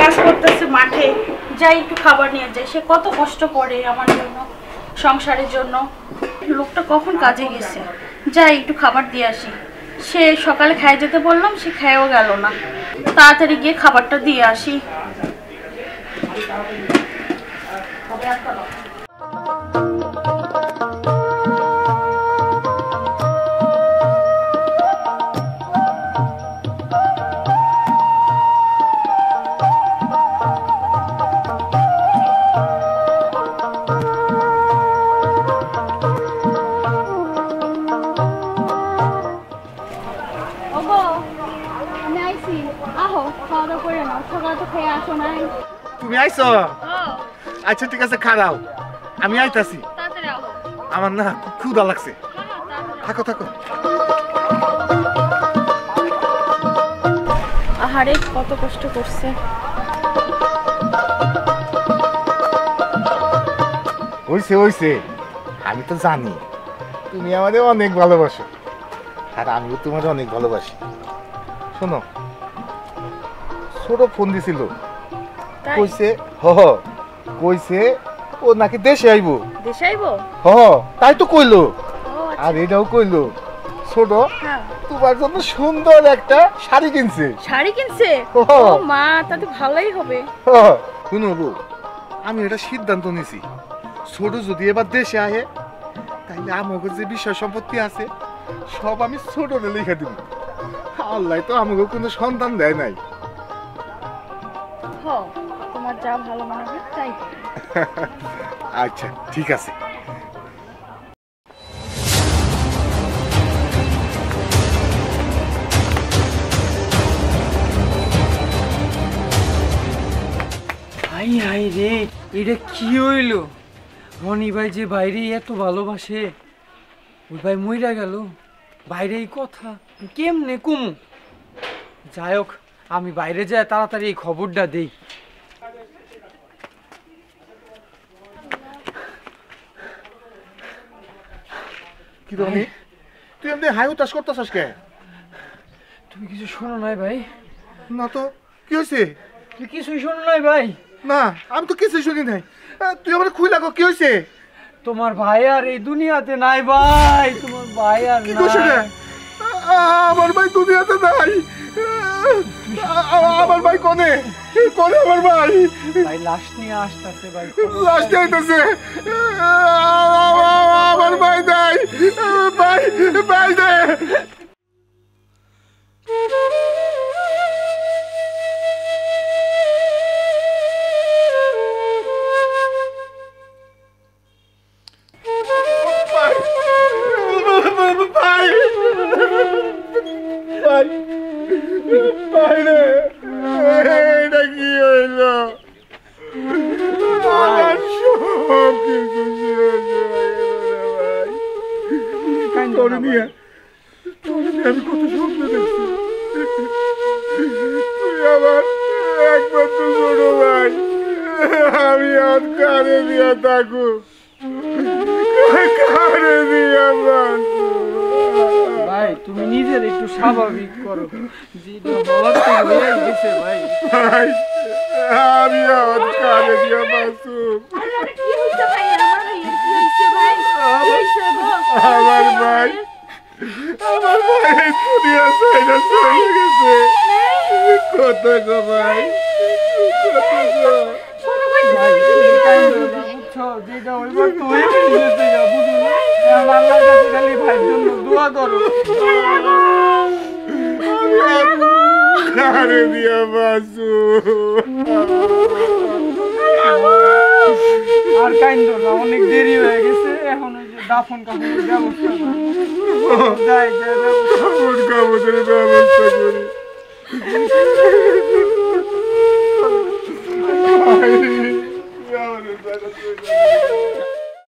কাজ করতেছে মাঠে, যাই একটু খাবার নিয়ে যাই। সে কত কষ্ট করে আমার জন্য, সংসারের জন্য। লোকটা কখন কাজে গেছে, যাই একটু খাবার দিয়ে আসি। সে সকালে খাইয়ে যেতে বললাম, সে খেয়েও গেল না। তাড়াতাড়ি গিয়ে খাবারটা দিয়ে আসি। তুমি আইছো? আচ্ছা ঠিক আছে, খারাও, আমি আইতাছি। আমার না খুব ক্ষুধা লাগছে। থাকো থাকো। আহারে কত কষ্ট করছে। হইছে হইছে, আমি তো জানি তুমি আমাদের অনেক ভালোবাসো, আর আমিও তোমার অনেক ভালোবাসি। শোনো, ছোট ফোন দিছিল, কইছে কইছে ও নাকি দেশে আইবো। দেশে আইবো? তাই তো কইলো। আর এটাও কইলো ছোট তোমার জন্য সুন্দর একটা শাড়ি কিনছে। শাড়ি কিনছে? ও মা, তাতে ভালোই হবে। শুনো বউ, আমি এটা সিদ্ধান্ত নিছি, ছোট যদি এবার দেশে আহে তাইলে আমাকে যে বিষয় সম্পত্তি আছে সব আমি ছোটরে লিখে দিব। আল্লাহ তো আমাকে কোনো সন্তান দেয় নাই। তোমার যা ভালো মনে হয় তাই। আচ্ছা ঠিক আছে। হাই হাই রে, এটা কি হইল? রনি ভাই যে বাইরে এত ভালোবাসে, ওই ভাই মইরা গেল। বাইরে এই কথা কেমনে কমু? যাই হোক, আমি বাইরে যাই তাড়াতাড়ি এই খবরটা দেই। কি রনি, তুই এমনি হাই উতাস করতেছস কে? তুমি কিছু শোনো নাই ভাই? না তো, কি হয়েছে? তুই কিছুই শোনো নাই ভাই? না, আমি তো কিছুই শুনি নাই। তুই আমার খুইলা কো, কি হয়েছে? তোমার ভাই আর এই দুনিয়াতে নাই ভাই। তোমার ভাই আর কি কইছ রে? আমার ভাই দুনিয়াতে নাই। আমার ভাই কোনে কোনে? আমার ভাই ভাই লাশ নিয়ে আসতেছে ভাই, লাশ নিয়ে আইতাছে। আমার ভাই নাই, ভাই ভাই নাই। এটা কি হইল? আমার সব কিছু আমি কত স্বপ্ন দেখছি। তুই আমার একমাত্র ছোট ভাই, আমি আর কারে দিয়া থাকু, কারে দিয়া বাঁচু? ভাই তুমি নিজের একটু স্বাভাবিক করো, যেটা বলার তো হয়ে গেছে ভাই। ভাই আমি আর কারে দিয়া বাঁচু? আমার ভাই দুনিয়া চাইনা চলে গেছে। কত গো ভাই, কত গো। যেটা হইবার তো হয়ে গেছে, বুঝো না? আল্লাহর কাছে খালি ভাইয়ের জন্য দোয়া করো। কারে দিয়া বাঁচু? আর কাইন্দ না, অনেক দেরি হয়ে গেছে। এখন ওই যে দাফন কাফনের ব্যবস্থা করি। যাই দাফন কাফনের ব্যবস্থা করি।